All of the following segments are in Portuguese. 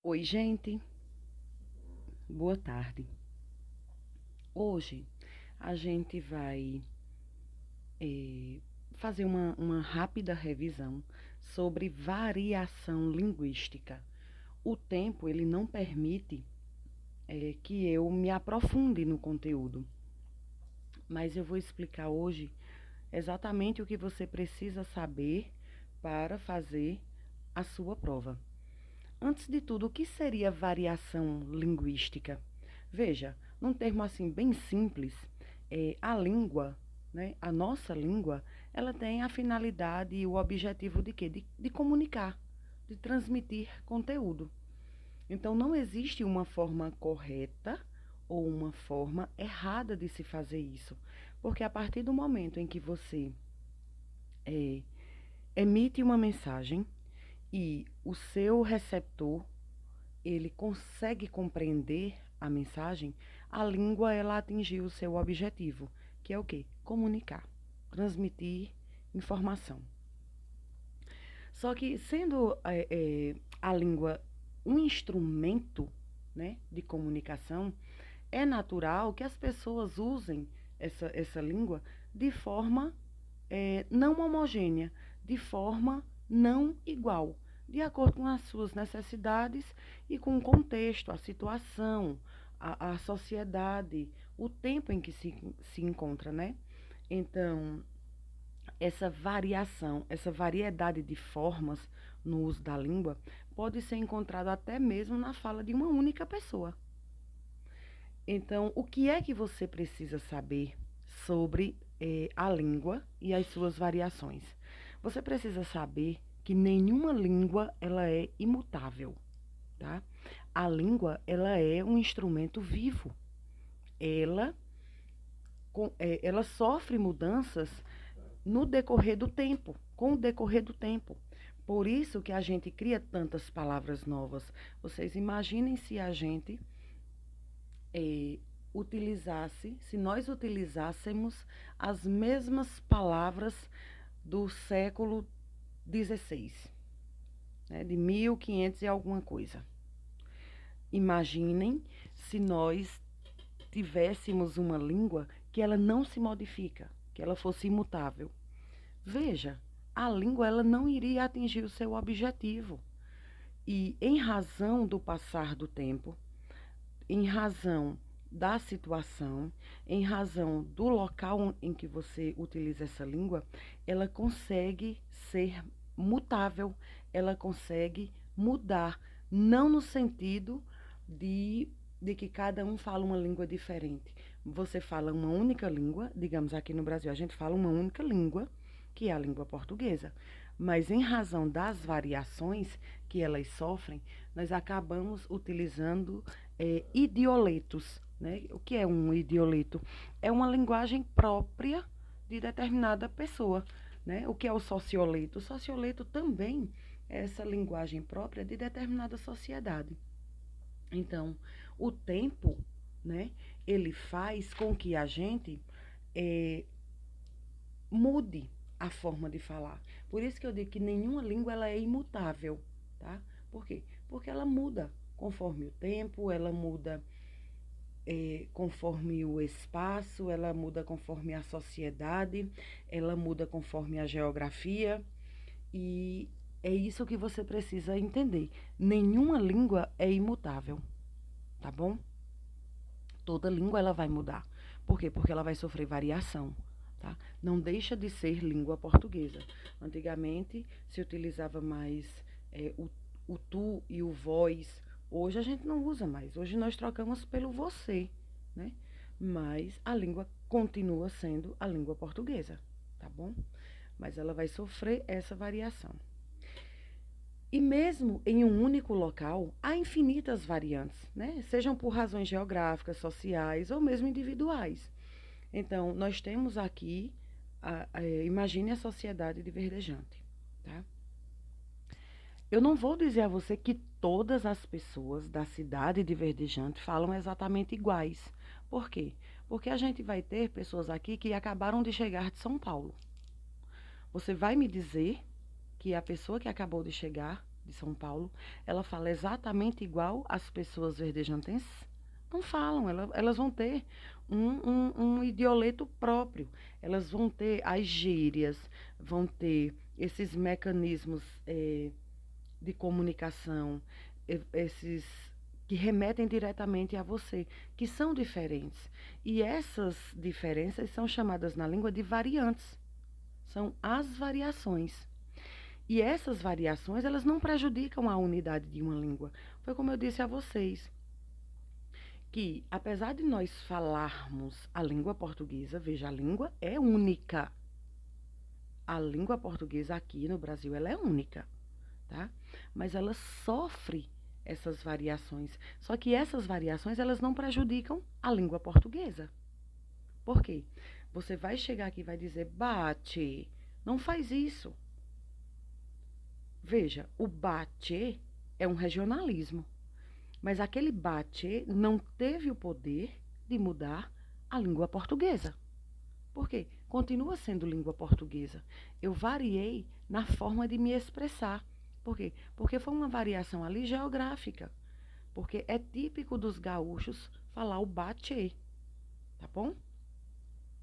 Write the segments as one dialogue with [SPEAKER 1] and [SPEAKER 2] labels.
[SPEAKER 1] Oi, gente, boa tarde. Hoje a gente vai fazer uma rápida revisão sobre variação linguística. O tempo ele não permite que eu me aprofunde no conteúdo, mas eu vou explicar hoje exatamente o que você precisa saber para fazer a sua prova. Antes de tudo, o que seria variação linguística? Veja, num termo assim bem simples, a língua, né, a nossa língua, ela tem a finalidade e o objetivo de quê? De comunicar, de transmitir conteúdo. Então, não existe uma forma correta ou uma forma errada de se fazer isso, porque a partir do momento em que você eh, emite uma mensagem e o seu receptor ele consegue compreender a mensagem, a língua ela atingiu o seu objetivo, que é o quê? Comunicar, transmitir informação. Só que sendo a língua um instrumento, né, de comunicação, é natural que as pessoas usem essa língua de forma não homogênea, de forma não igual, de acordo com as suas necessidades e com o contexto, a situação, a sociedade, o tempo em que se encontra, né? Então, essa variação, essa variedade de formas no uso da língua pode ser encontrada até mesmo na fala de uma única pessoa. Então, o que é que você precisa saber sobre a língua e as suas variações? Você precisa saber que nenhuma língua ela é imutável, tá? A língua ela é um instrumento vivo. Ela, ela sofre mudanças no decorrer do tempo, com o decorrer do tempo. Por isso que a gente cria tantas palavras novas. Vocês imaginem se a gente se nós utilizássemos as mesmas palavras do século XVI, né, de 1500 e alguma coisa. Imaginem se nós tivéssemos uma língua que ela não se modifica, que ela fosse imutável. Veja, a língua ela não iria atingir o seu objetivo. E em razão do passar do tempo, em razão da situação, em razão do local em que você utiliza essa língua, ela consegue ser mutável, ela consegue mudar, não no sentido de que cada um fala uma língua diferente. Você fala uma única língua, digamos aqui no Brasil, a gente fala uma única língua, que é a língua portuguesa. Mas em razão das variações que elas sofrem, nós acabamos utilizando idioletos. Né? O que é um idioleto? É uma linguagem própria de determinada pessoa. Né? O que é o socioleto? O socioleto também é essa linguagem própria de determinada sociedade. Então, o tempo, né, ele faz com que a gente mude a forma de falar. Por isso que eu digo que nenhuma língua ela é imutável, tá? Por quê? Porque ela muda conforme o tempo, ela muda conforme o espaço, ela muda conforme a sociedade, ela muda conforme a geografia. E é isso que você precisa entender. Nenhuma língua é imutável, tá bom? Toda língua ela vai mudar. Por quê? Porque ela vai sofrer variação. Tá? Não deixa de ser língua portuguesa. Antigamente se utilizava mais o tu e o vós. Hoje a gente não usa mais. Hoje nós trocamos pelo você, né? Mas a língua continua sendo a língua portuguesa, tá bom? Mas ela vai sofrer essa variação. E mesmo em um único local, há infinitas variantes, né? Sejam por razões geográficas, sociais ou mesmo individuais. Então, nós temos aqui, imagine a sociedade de Verdejante, tá? Eu não vou dizer a você que todas as pessoas da cidade de Verdejante falam exatamente iguais. Por quê? Porque a gente vai ter pessoas aqui que acabaram de chegar de São Paulo. Você vai me dizer que a pessoa que acabou de chegar de São Paulo, ela fala exatamente igual às pessoas verdejantenses? Não falam, elas vão ter um idioleto próprio, elas vão ter as gírias, vão ter esses mecanismos de comunicação, esses que remetem diretamente a você, que são diferentes. E essas diferenças são chamadas na língua de variantes, são as variações. E essas variações, elas não prejudicam a unidade de uma língua. Foi como eu disse a vocês, que apesar de nós falarmos a língua portuguesa, veja, a língua é única. A língua portuguesa aqui no Brasil, ela é única, tá? Mas ela sofre essas variações. Só que essas variações, elas não prejudicam a língua portuguesa. Por quê? Você vai chegar aqui e vai dizer, bate, não faz isso. Veja, o bate é um regionalismo, mas aquele bate não teve o poder de mudar a língua portuguesa. Por quê? Continua sendo língua portuguesa. Eu variei na forma de me expressar. Por quê? Porque foi uma variação ali geográfica. Porque é típico dos gaúchos falar o bate, tá bom?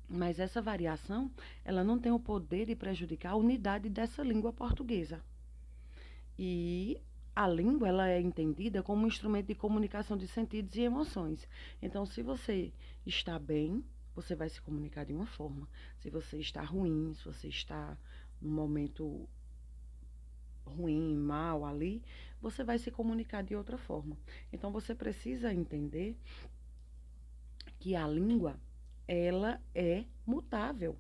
[SPEAKER 1] Mas essa variação, ela não tem o poder de prejudicar a unidade dessa língua portuguesa. E a língua, ela é entendida como um instrumento de comunicação de sentidos e emoções. Então, se você está bem, você vai se comunicar de uma forma. Se você está ruim, se você está num momento ruim, mal ali, você vai se comunicar de outra forma. Então, você precisa entender que a língua, ela é mutável,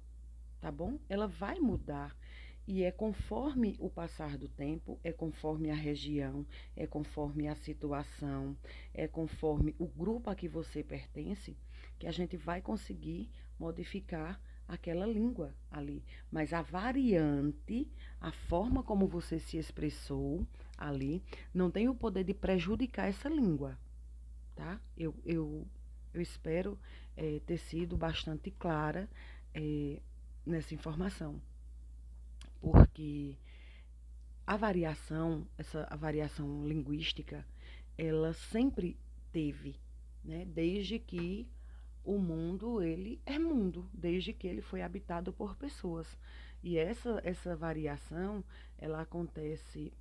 [SPEAKER 1] tá bom? Ela vai mudar. E é conforme o passar do tempo, é conforme a região, é conforme a situação, é conforme o grupo a que você pertence, que a gente vai conseguir modificar aquela língua ali. Mas a variante, a forma como você se expressou ali, não tem o poder de prejudicar essa língua, tá? Eu espero ter sido bastante clara nessa informação, porque a variação linguística, ela sempre teve, né? Desde que o mundo, ele é mundo, desde que ele foi habitado por pessoas. E essa variação, ela acontece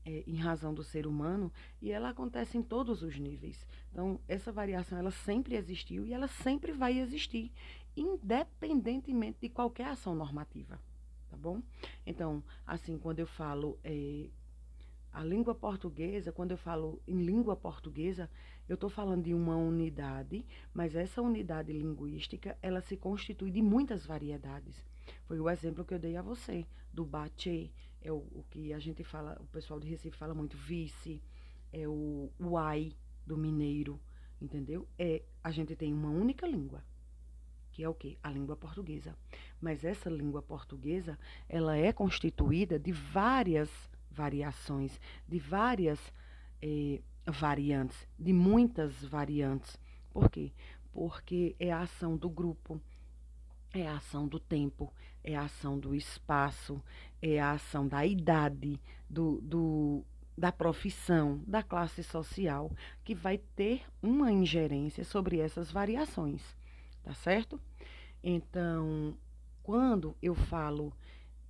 [SPEAKER 1] em razão do ser humano e ela acontece em todos os níveis. Então, essa variação, ela sempre existiu e ela sempre vai existir, independentemente de qualquer ação normativa. Tá bom? Então, assim, quando eu falo a língua portuguesa, quando eu falo em língua portuguesa, eu estou falando de uma unidade, mas essa unidade linguística, ela se constitui de muitas variedades. Foi o exemplo que eu dei a você, do bate, é o que a gente fala, o pessoal de Recife fala muito, vice, é o uai do mineiro, entendeu? A gente tem uma única língua, que é o quê? A língua portuguesa. Mas essa língua portuguesa, ela é constituída de várias variações, de várias variantes, de muitas variantes. Por quê? Porque é a ação do grupo, é a ação do tempo, é a ação do espaço, é a ação da idade, da profissão, da classe social, que vai ter uma ingerência sobre essas variações, tá certo? Então, quando eu falo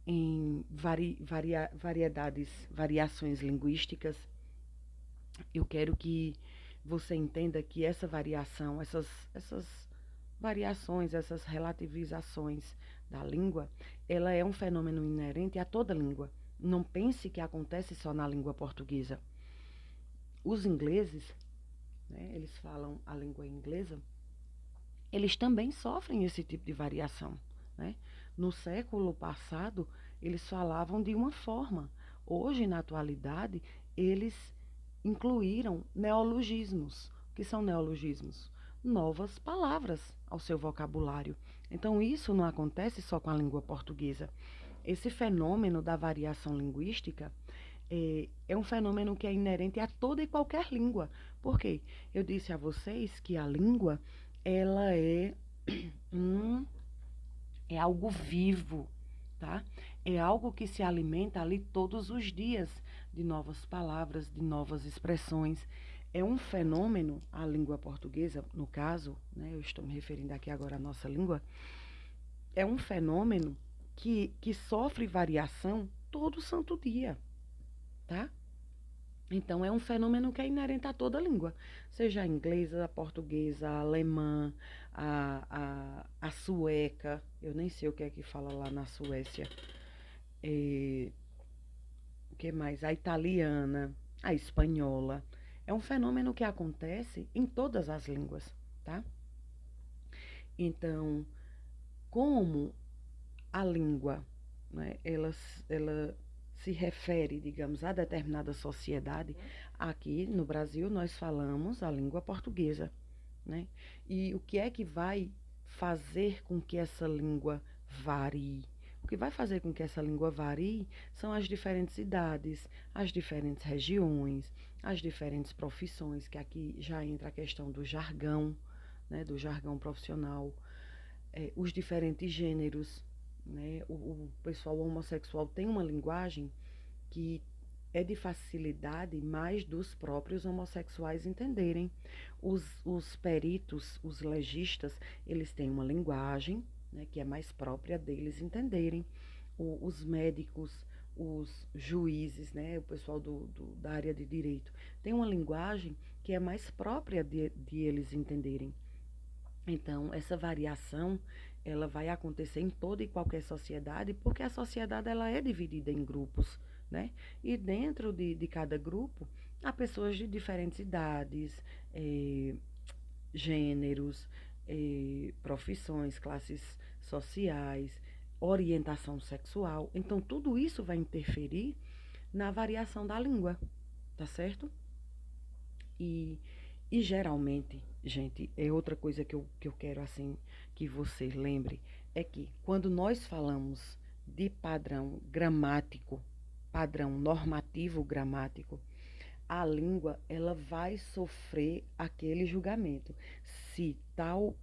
[SPEAKER 1] em variações linguísticas, eu quero que você entenda que essa variação, essas variações, essas relativizações da língua, ela é um fenômeno inerente a toda língua. Não pense que acontece só na língua portuguesa. Os ingleses, né, eles falam a língua inglesa, eles também sofrem esse tipo de variação, né? No século passado, eles falavam de uma forma. Hoje, na atualidade, eles incluíram neologismos. O que são neologismos? Novas palavras ao seu vocabulário. Então, isso não acontece só com a língua portuguesa. Esse fenômeno da variação linguística é um fenômeno que é inerente a toda e qualquer língua. Por quê? Eu disse a vocês que a língua, ela é algo vivo, tá? É algo que se alimenta ali todos os dias de novas palavras, de novas expressões. É um fenômeno, a língua portuguesa, no caso, né, eu estou me referindo aqui agora à nossa língua, é um fenômeno que sofre variação todo santo dia, tá? Então, é um fenômeno que é inerente a toda língua, seja a inglesa, a portuguesa, a alemã, a sueca, eu nem sei o que é que fala lá na Suécia, o que mais? A italiana, a espanhola. É um fenômeno que acontece em todas as línguas, tá? Então, como a língua, né, ela se refere, digamos, a determinada sociedade, aqui no Brasil nós falamos a língua portuguesa, né? E o que é que vai fazer com que essa língua varie? O que vai fazer com que essa língua varie são as diferentes idades, as diferentes regiões, as diferentes profissões, que aqui já entra a questão do jargão, né, do jargão profissional, os diferentes gêneros, né? O pessoal homossexual tem uma linguagem que é de facilidade mais dos próprios homossexuais entenderem. Os peritos, os legistas, eles têm uma linguagem, né, que é mais própria deles entenderem. Os médicos, os juízes, né, o pessoal da área de direito, tem uma linguagem que é mais própria de eles entenderem. Então, essa variação, ela vai acontecer em toda e qualquer sociedade, porque a sociedade ela é dividida em grupos, né? E dentro de cada grupo, há pessoas de diferentes idades, gêneros, profissões, classes sociais, orientação sexual. Então, tudo isso vai interferir na variação da língua, tá certo? E, e geralmente, gente, é outra coisa que eu quero assim que você lembre, é que quando nós falamos de padrão gramático, padrão normativo gramático, a língua ela vai sofrer aquele julgamento. Se tal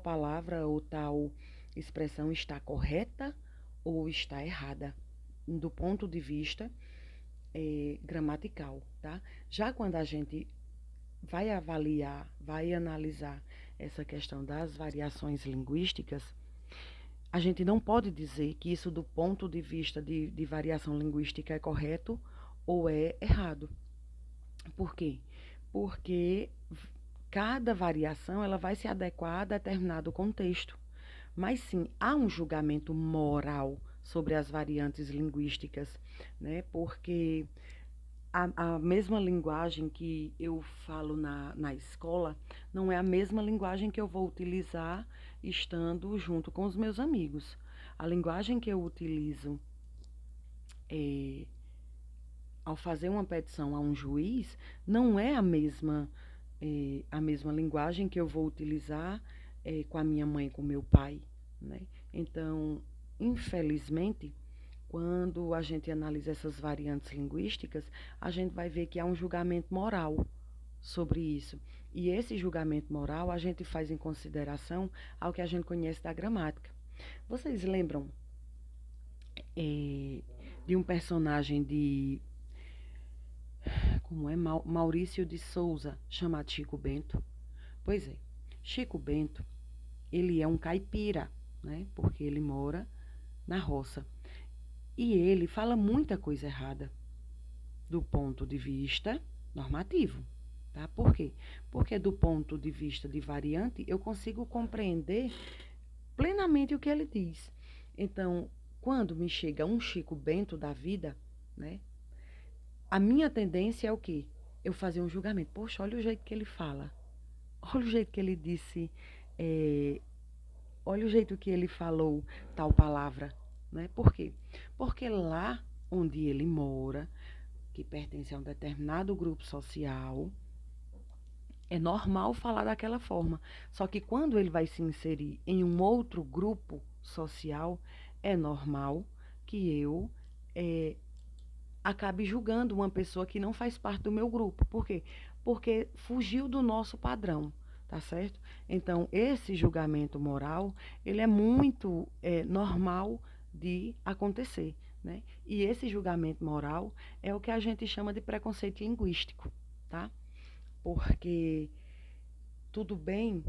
[SPEAKER 1] palavra ou tal expressão está correta ou está errada, do ponto de vista gramatical, tá? Já quando a gente vai avaliar, vai analisar essa questão das variações linguísticas, a gente não pode dizer que isso do ponto de vista de variação linguística é correto ou é errado. Por quê? Porque cada variação ela vai se adequar a determinado contexto. Mas sim, há um julgamento moral sobre as variantes linguísticas, né? Porque a mesma linguagem que eu falo na escola não é a mesma linguagem que eu vou utilizar estando junto com os meus amigos. A linguagem que eu utilizo ao fazer uma petição a um juiz não é a mesma linguagem que eu vou utilizar com a minha mãe, com o meu pai, né? Então, infelizmente, quando a gente analisa essas variantes linguísticas, a gente vai ver que há um julgamento moral sobre isso. E esse julgamento moral a gente faz em consideração ao que a gente conhece da gramática. Vocês lembram de um personagem de como é Maurício de Souza, chamado Chico Bento? Pois é, Chico Bento, ele é um caipira, né? Porque ele mora na roça. E ele fala muita coisa errada do ponto de vista normativo, tá? Por quê? Porque do ponto de vista de variante, eu consigo compreender plenamente o que ele diz. Então, quando me chega um Chico Bento da vida, né? A minha tendência é o quê? Eu fazer um julgamento. Poxa, olha o jeito que ele fala. Olha o jeito que ele disse. É, olha o jeito que ele falou tal palavra. Né? Por quê? Porque lá onde ele mora, que pertence a um determinado grupo social, é normal falar daquela forma. Só que quando ele vai se inserir em um outro grupo social, é normal que eu acabe julgando uma pessoa que não faz parte do meu grupo. Por quê? Porque fugiu do nosso padrão, tá certo? Então, esse julgamento moral, ele é muito normal de acontecer, né? E esse julgamento moral é o que a gente chama de preconceito linguístico, tá? Porque tudo bem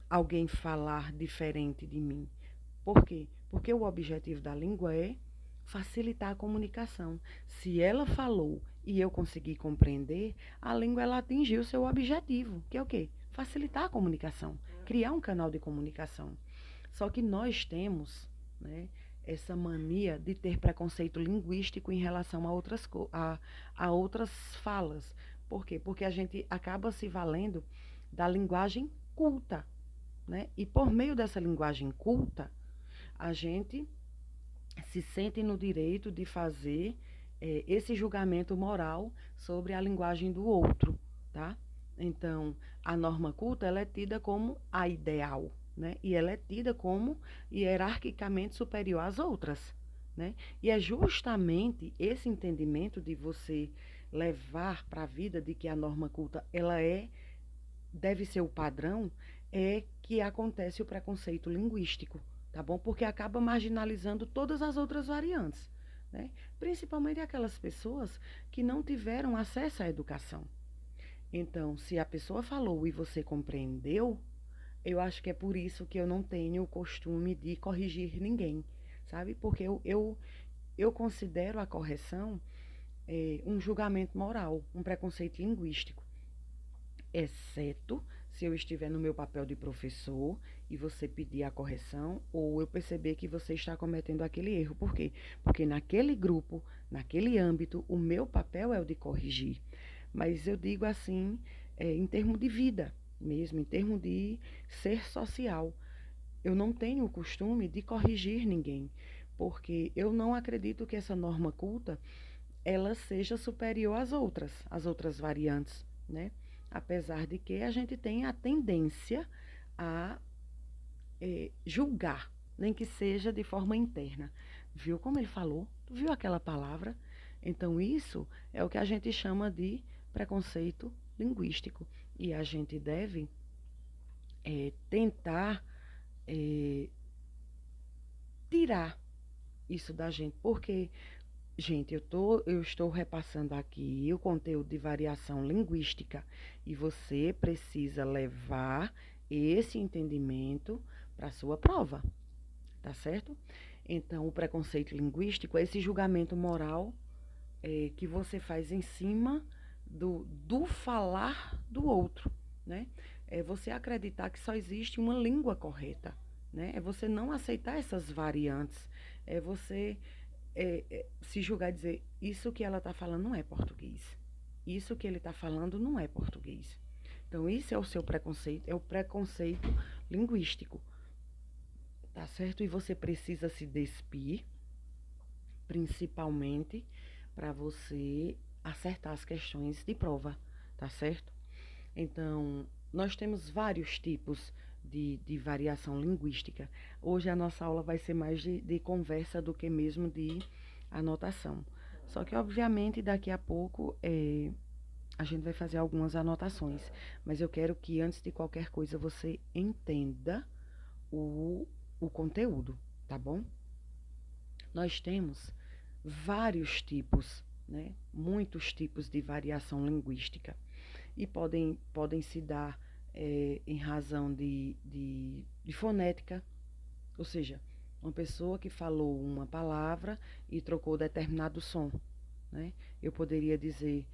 [SPEAKER 1] alguém falar diferente de mim. Por quê? Porque o objetivo da língua é facilitar a comunicação. Se ela falou e eu consegui compreender, a língua ela atingiu o seu objetivo, que é o quê? Facilitar a comunicação, criar um canal de comunicação. Só que nós temos, né, essa mania de ter preconceito linguístico em relação a outras falas. Por quê? Porque a gente acaba se valendo da linguagem culta, né? E por meio dessa linguagem culta, a gente se sente no direito de fazer esse julgamento moral sobre a linguagem do outro, tá? Então, a norma culta ela é tida como a ideal, né? E ela é tida como hierarquicamente superior às outras, né? E é justamente esse entendimento de você levar para a vida de que a norma culta ela deve ser o padrão, é que acontece o preconceito linguístico, tá bom? Porque acaba marginalizando todas as outras variantes, né? Principalmente aquelas pessoas que não tiveram acesso à educação. Então, se a pessoa falou e você compreendeu, eu acho que é por isso que eu não tenho o costume de corrigir ninguém, sabe? Porque eu considero a correção um julgamento moral, um preconceito linguístico, exceto se eu estiver no meu papel de professor e você pedir a correção ou eu perceber que você está cometendo aquele erro. Por quê? Porque naquele grupo, naquele âmbito, o meu papel é o de corrigir. Mas eu digo assim, em termos de vida mesmo, em termos de ser social. Eu não tenho o costume de corrigir ninguém, porque eu não acredito que essa norma culta ela seja superior às outras variantes, né? Apesar de que a gente tem a tendência a julgar, nem que seja de forma interna. Viu como ele falou? Tu viu aquela palavra? Então, isso é o que a gente chama de preconceito linguístico. E a gente deve tentar tirar isso da gente, porque gente, eu estou repassando aqui o conteúdo de variação linguística e você precisa levar esse entendimento para a sua prova, tá certo? Então, o preconceito linguístico é esse julgamento moral que você faz em cima do falar do outro, né? É você acreditar que só existe uma língua correta, né? É você não aceitar essas variantes, é você se julgar e dizer, isso que ela está falando não é português. Isso que ele está falando não é português. Então, isso é o seu preconceito, é o preconceito linguístico. Tá certo? E você precisa se despir, principalmente, para você acertar as questões de prova. Tá certo? Então, nós temos vários tipos de variação linguística. Hoje a nossa aula vai ser mais de conversa do que mesmo de anotação. Só que, obviamente, daqui a pouco a gente vai fazer algumas anotações. Mas eu quero que, antes de qualquer coisa, você entenda o conteúdo, tá bom? Nós temos vários tipos, né? Muitos tipos de variação linguística. E podem se dar em razão de fonética, ou seja, uma pessoa que falou uma palavra e trocou determinado som, né? Eu poderia dizer,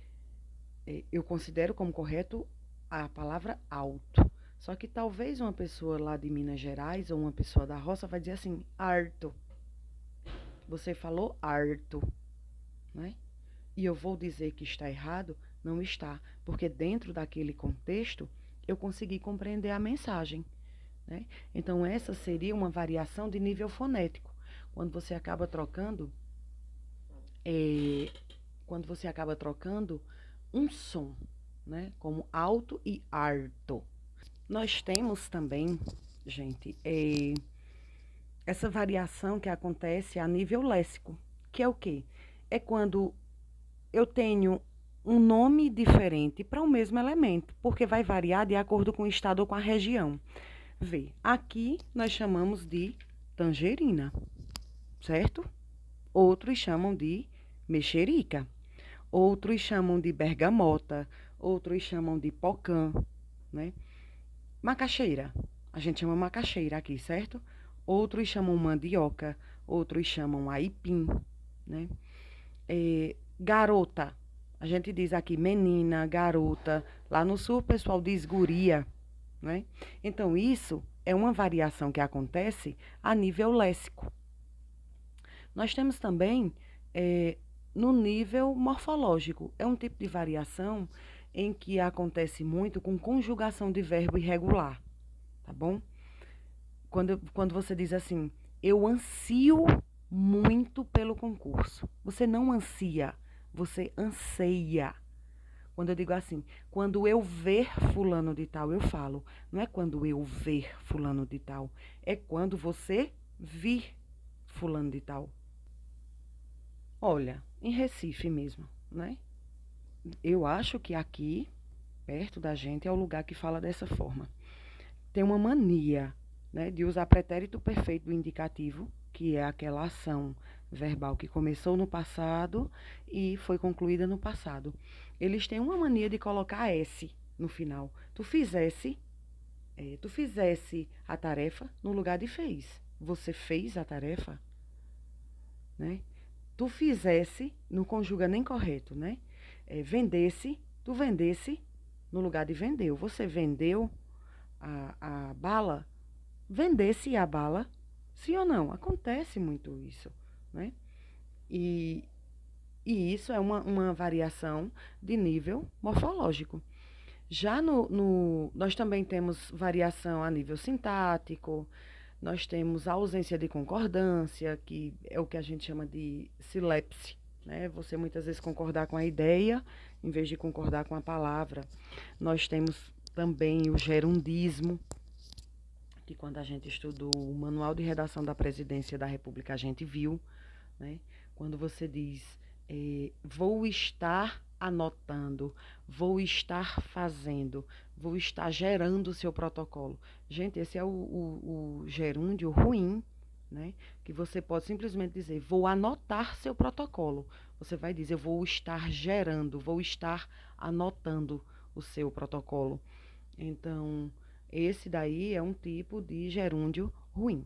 [SPEAKER 1] eu considero como correto a palavra alto, só que talvez uma pessoa lá de Minas Gerais ou uma pessoa da roça vai dizer assim, harto. Você falou harto, né? E eu vou dizer que está errado? Não está, porque dentro daquele contexto eu consegui compreender a mensagem, né? Então essa seria uma variação de nível fonético, quando você acaba trocando, um som, né? Como alto e harto. Nós temos também, gente, essa variação que acontece a nível léxico, que é o quê? É quando eu tenho um nome diferente para o mesmo elemento, porque vai variar de acordo com o estado ou com a região. Vê, aqui nós chamamos de tangerina, certo? Outros chamam de mexerica, outros chamam de bergamota, outros chamam de pocã, né? Macaxeira, a gente chama macaxeira aqui, certo? Outros chamam mandioca, outros chamam aipim, né? Garota, a gente diz aqui menina, garota. Lá no sul o pessoal diz guria, né? Então isso é uma variação que acontece a nível léxico. Nós temos também no nível morfológico. É um tipo de variação em que acontece muito com conjugação de verbo irregular, tá bom? Quando você diz assim, eu ansio muito pelo concurso. Você não ansia, você anseia. Quando eu digo assim, quando eu ver fulano de tal, eu falo. Não é quando eu ver fulano de tal, é quando você vir fulano de tal. Olha, em Recife mesmo, né? Eu acho que aqui, perto da gente, é o lugar que fala dessa forma. Tem uma mania, né, de usar pretérito perfeito do indicativo, que é aquela ação verbal que começou no passado e foi concluída no passado. Eles têm uma mania de colocar S no final. Tu fizesse a tarefa no lugar de fez. Você fez a tarefa, né? Tu fizesse, não conjuga nem correto, né? Vendesse, tu vendesse no lugar de vendeu. Você vendeu a bala, vendesse a bala, sim ou não? Acontece muito isso, né? E, e isso é uma variação de nível morfológico. Já nós também temos variação a nível sintático, nós temos a ausência de concordância, que é o que a gente chama de silepse, né? Você muitas vezes concordar com a ideia, em vez de concordar com a palavra. Nós temos também o gerundismo, que quando a gente estudou o Manual de Redação da Presidência da República, a gente viu, né? Quando você diz, vou estar anotando, vou estar fazendo, vou estar gerando o seu protocolo. Gente, esse é o gerúndio ruim, né? Que você pode simplesmente dizer, vou anotar seu protocolo. Você vai dizer, vou estar gerando, vou estar anotando o seu protocolo. Então, esse daí é um tipo de gerúndio ruim.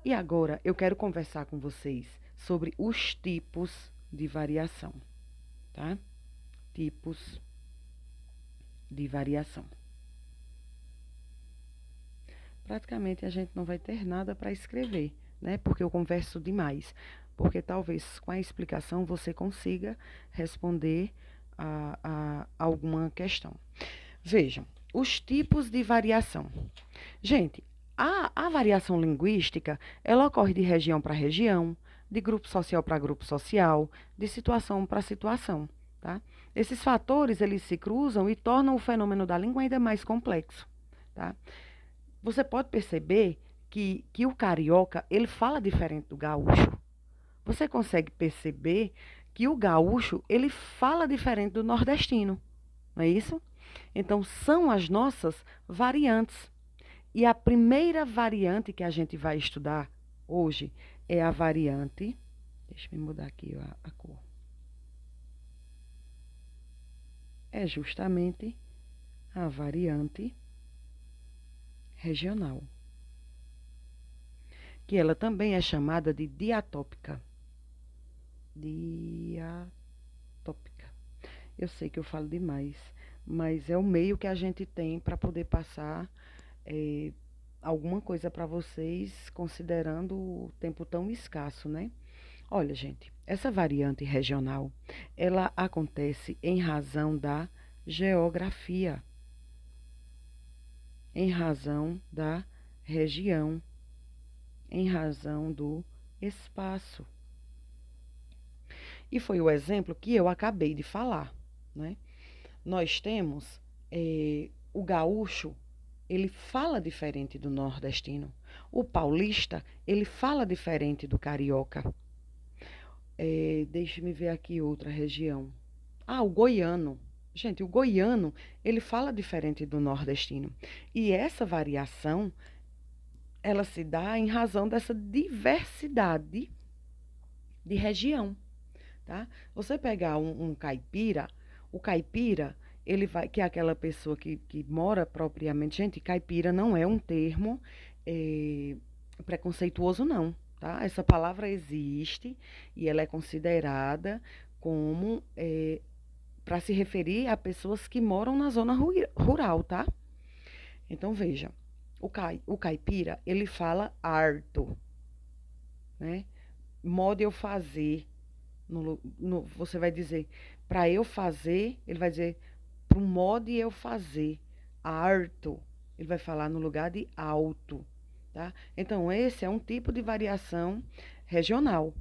[SPEAKER 1] E agora eu quero conversar com vocês sobre os tipos de variação, tá? Tipos de variação. Praticamente a gente não vai ter nada para escrever, né? Porque eu converso demais. Porque talvez com a explicação você consiga responder a alguma questão. Vejam, os tipos de variação. Gente, a variação linguística, ela ocorre de região para região, de grupo social para grupo social, de situação para situação, tá? Esses fatores, eles se cruzam e tornam o fenômeno da língua ainda mais complexo, tá? Você pode perceber que o carioca, ele fala diferente do gaúcho. Você consegue perceber que o gaúcho, ele fala diferente do nordestino, não é isso? Então, são as nossas variantes. E a primeira variante que a gente vai estudar hoje é a variante. Deixa eu mudar aqui a cor. É justamente a variante regional, que ela também é chamada de diatópica. Diatópica. Eu sei que eu falo demais, mas é o meio que a gente tem para poder passar alguma coisa para vocês, considerando o tempo tão escasso, né? Olha, gente, essa variante regional, ela acontece em razão da geografia, em razão da região, em razão do espaço. E foi o exemplo que eu acabei de falar, né? Nós temos o gaúcho, ele fala diferente do nordestino. O paulista, ele fala diferente do carioca. Deixa-me ver aqui outra região. O goiano. Gente, o goiano, ele fala diferente do nordestino. E essa variação, ela se dá em razão dessa diversidade de região, tá? Você pegar um caipira, o caipira, ele vai, que é aquela pessoa que mora propriamente. Gente, caipira não é um termo eh, preconceituoso, não, tá? Essa palavra existe e ela é considerada como para se referir a pessoas que moram na zona rural, tá? Então veja, o caipira, ele fala harto, né? Modo eu fazer, você vai dizer, para eu fazer, ele vai dizer, para um modo de eu fazer, harto, ele vai falar no lugar de alto, tá? Então, esse é um tipo de variação regional.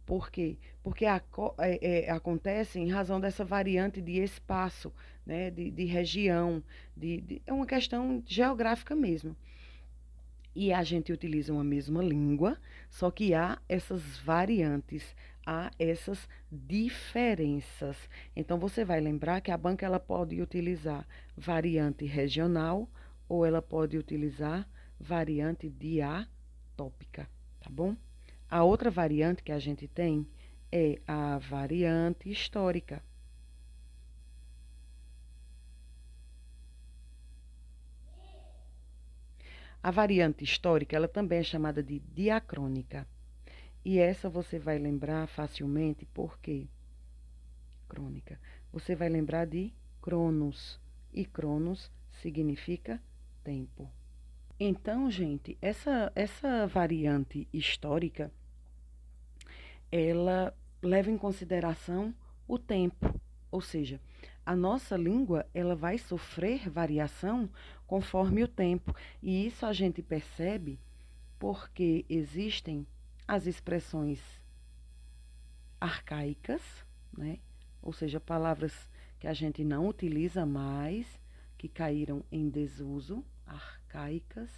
[SPEAKER 1] Por quê? Porque acontece em razão dessa variante de espaço, né? De região, é uma questão geográfica mesmo. E a gente utiliza uma mesma língua, só que há essas variantes, há essas diferenças. Então você vai lembrar que a banca ela pode utilizar variante regional ou ela pode utilizar variante diatópica, tá bom? A outra variante que a gente tem é a variante histórica. A variante histórica, ela também é chamada de diacrônica. E essa você vai lembrar facilmente porque crônica. Você vai lembrar de Cronos. E Cronos significa tempo. Então, gente, essa variante histórica, ela leva em consideração o tempo. Ou seja, a nossa língua, ela vai sofrer variação conforme o tempo. E isso a gente percebe porque existem as expressões arcaicas, né? Ou seja, palavras que a gente não utiliza mais, que caíram em desuso, arcaicas,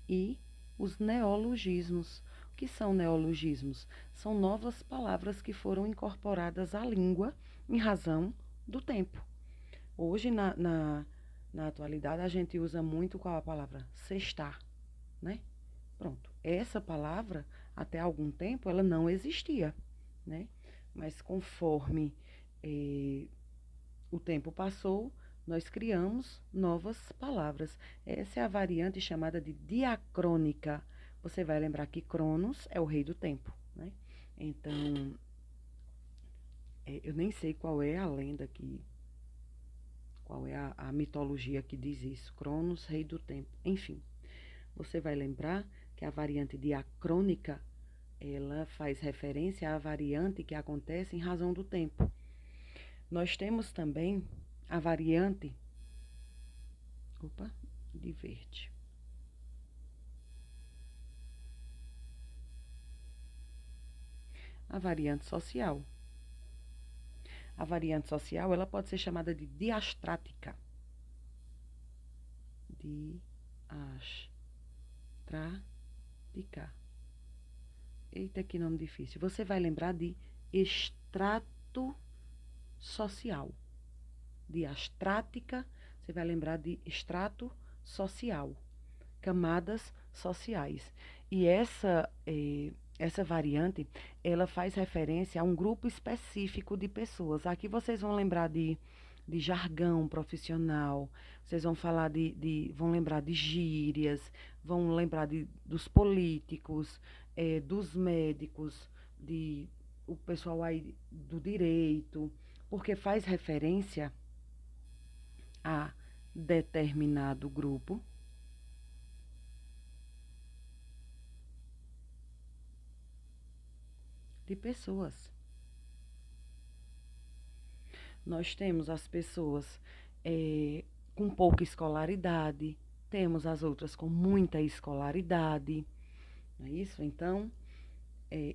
[SPEAKER 1] e os neologismos. O que são neologismos? São novas palavras que foram incorporadas à língua em razão do tempo. Hoje, na atualidade, a gente usa muito qual a palavra? Sextar, né? Pronto. Essa palavra, até algum tempo, ela não existia, né? Mas conforme o tempo passou, nós criamos novas palavras. Essa é a variante chamada de diacrônica. Você vai lembrar que Cronos é o rei do tempo, né? Então, eu nem sei qual é a lenda qual é a mitologia que diz isso. Cronos, rei do tempo. Enfim, você vai lembrar que a variante diacrônica, ela faz referência à variante que acontece em razão do tempo. Nós temos também a variante de verde. A variante social. A variante social, ela pode ser chamada de diastrática. Diastrática. Eita, que nome difícil. Você vai lembrar de extrato social. Diastrática, você vai lembrar de extrato social. Camadas sociais. E essa variante, ela faz referência a um grupo específico de pessoas. Aqui vocês vão lembrar de jargão profissional, vocês vão falar vão lembrar de gírias, vão lembrar dos políticos, dos médicos, o pessoal aí do direito, porque faz referência a determinado grupo de pessoas. Nós temos as pessoas com pouca escolaridade, temos as outras com muita escolaridade, não é isso? Então,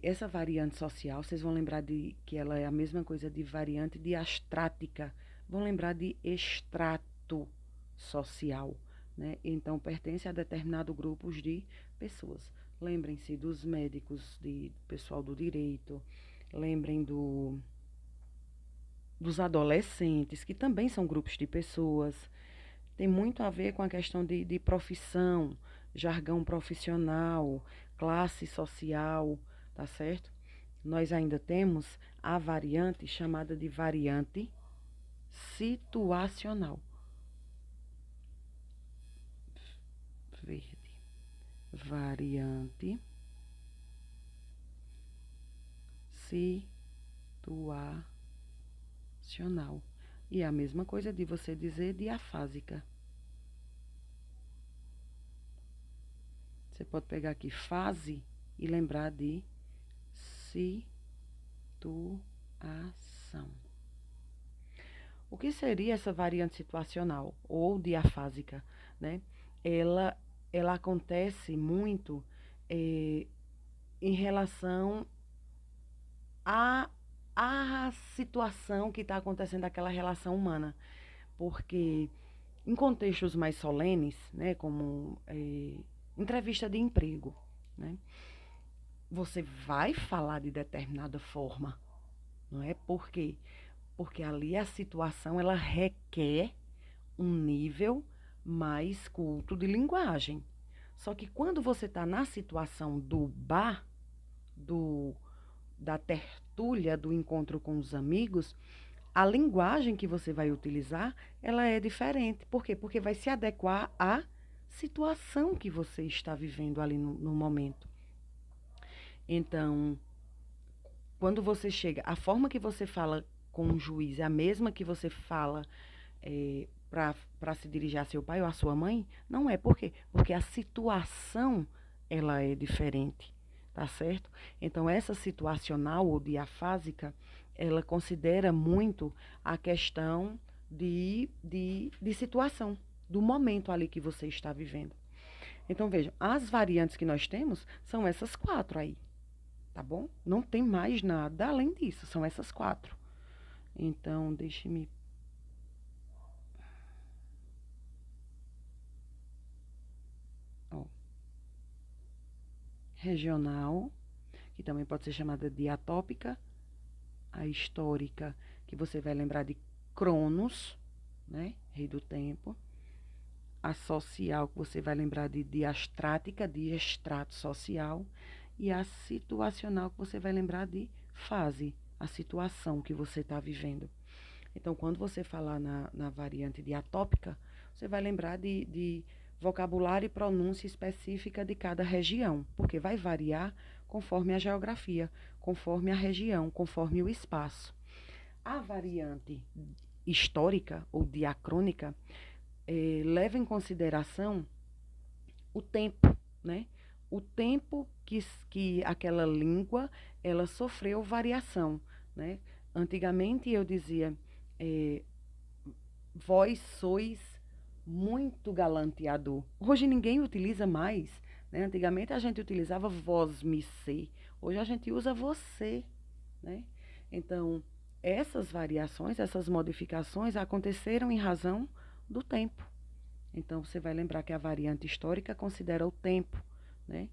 [SPEAKER 1] essa variante social, vocês vão lembrar que ela é a mesma coisa de variante diastrática, vão lembrar de extrato social, né? Então, pertence a determinado grupo de pessoas. Lembrem-se dos médicos, do pessoal do direito, lembrem dos adolescentes, que também são grupos de pessoas. Tem muito a ver com a questão de profissão, jargão profissional, classe social, tá certo? nós ainda temos a variante chamada de variante situacional. Verde. Variante situacional. E é a mesma coisa de você dizer diafásica. Você pode pegar aqui fase e lembrar de situação. O que seria essa variante situacional ou diafásica, né? Ela, ela acontece muito em relação à, à situação que está acontecendo naquela relação humana. Porque em contextos mais solenes, né, como entrevista de emprego, né, você vai falar de determinada forma, não é? Por quê? Porque ali a situação ela requer um nível mais culto de linguagem. Só que quando você está na situação do bar, do, da tertúlia, do encontro com os amigos, a linguagem que você vai utilizar, ela é diferente. Por quê? Porque vai se adequar à situação que você está vivendo ali no momento. Então, quando você chega, a forma que você fala com o juiz é a mesma que você fala para se dirigir a seu pai ou a sua mãe? Não é. Por quê? Porque a situação, ela é diferente, tá certo? Então, essa situacional ou diafásica, ela considera muito a questão de situação, do momento ali que você está vivendo. Então, vejam, as variantes que nós temos são essas 4 aí, tá bom? Não tem mais nada além disso, são essas 4. Então, deixe-me... Ó, regional, que também pode ser chamada de atópica, a histórica, que você vai lembrar de Cronos, né? Rei do tempo. A social, que você vai lembrar de diastrática, de extrato social. E a situacional, que você vai lembrar de fase, a situação que você está vivendo. Então, quando você falar na variante de atópica, você vai lembrar de vocabulário e pronúncia específica de cada região, porque vai variar conforme a geografia, conforme a região, conforme o espaço. A variante histórica ou diacrônica leva em consideração o tempo, né? O tempo que aquela língua ela sofreu variação, né? Antigamente eu dizia vós sois muito galanteador. Hoje ninguém utiliza mais, né? Antigamente a gente utilizava vós me ser. Hoje a gente usa você, né? Então, essas variações, essas modificações aconteceram em razão do tempo. Então, você vai lembrar que a variante histórica considera o tempo, né?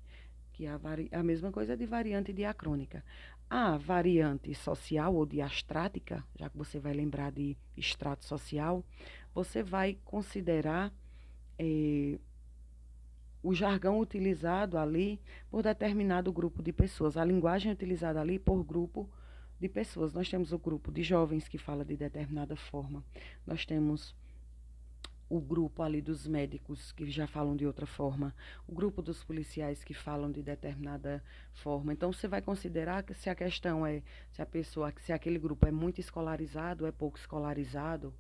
[SPEAKER 1] Que é a mesma coisa de variante diacrônica. A variante social ou diastrática, já que você vai lembrar de extrato social, você vai considerar o jargão utilizado ali por determinado grupo de pessoas, a linguagem utilizada ali por grupo de pessoas. Nós temos o grupo de jovens que fala de determinada forma, nós temos o grupo ali dos médicos que já falam de outra forma, o grupo dos policiais que falam de determinada forma. Então você vai considerar que se a questão é se aquele grupo é muito escolarizado, é pouco escolarizado,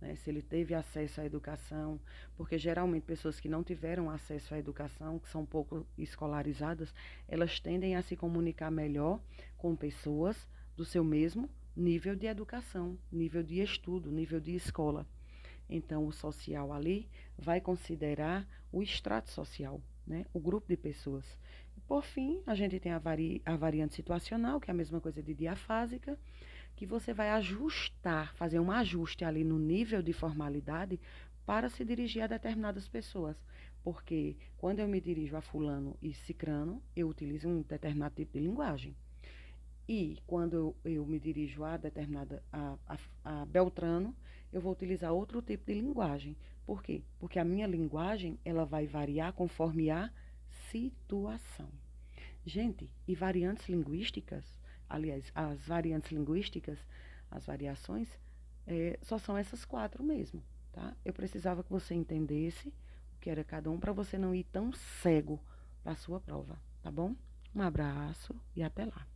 [SPEAKER 1] né? Se ele teve acesso à educação, porque geralmente pessoas que não tiveram acesso à educação, que são pouco escolarizadas, elas tendem a se comunicar melhor com pessoas do seu mesmo nível de educação, nível de estudo, nível de escola. Então, o social ali vai considerar o extrato social, né? O grupo de pessoas. Por fim, a gente tem a variante situacional, que é a mesma coisa de diafásica, que você vai ajustar, fazer um ajuste ali no nível de formalidade para se dirigir a determinadas pessoas. Porque quando eu me dirijo a fulano e cicrano, eu utilizo um determinado tipo de linguagem. E quando eu me dirijo a determinada a Beltrano, eu vou utilizar outro tipo de linguagem. Por quê? Porque a minha linguagem ela vai variar conforme a situação. Gente, e variantes linguísticas aliás, as variantes linguísticas, as variações, só são essas quatro mesmo, tá? Eu precisava que você entendesse o que era cada um para você não ir tão cego para a sua prova, tá bom? Um abraço e até lá.